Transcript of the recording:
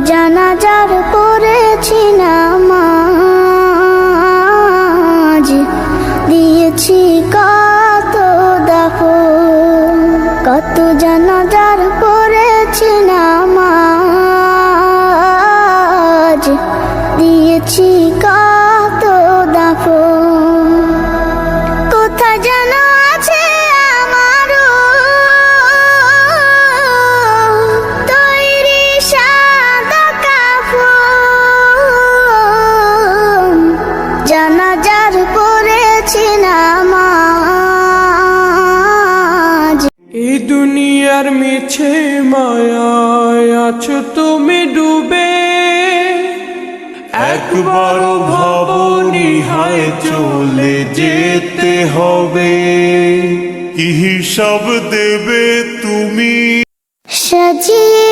জানাজার পড়েছি নামাজ, দিয়েছি কত দাফন। কত জানাজার পড়েছি নামাজ, দিয়েছি কত দাফন। কোথায় যেন আছে আমারও তৈরি সাদা কাফন, জানাজার পড়েছি নামাজ। এই দুনিয়ার মিছে মায়ায় আছো তুমি ডুবে, একবারও ভাবনি হায় চলে যেতে হবে। কি হিসাব দেবে তুমি? সাজিয়ে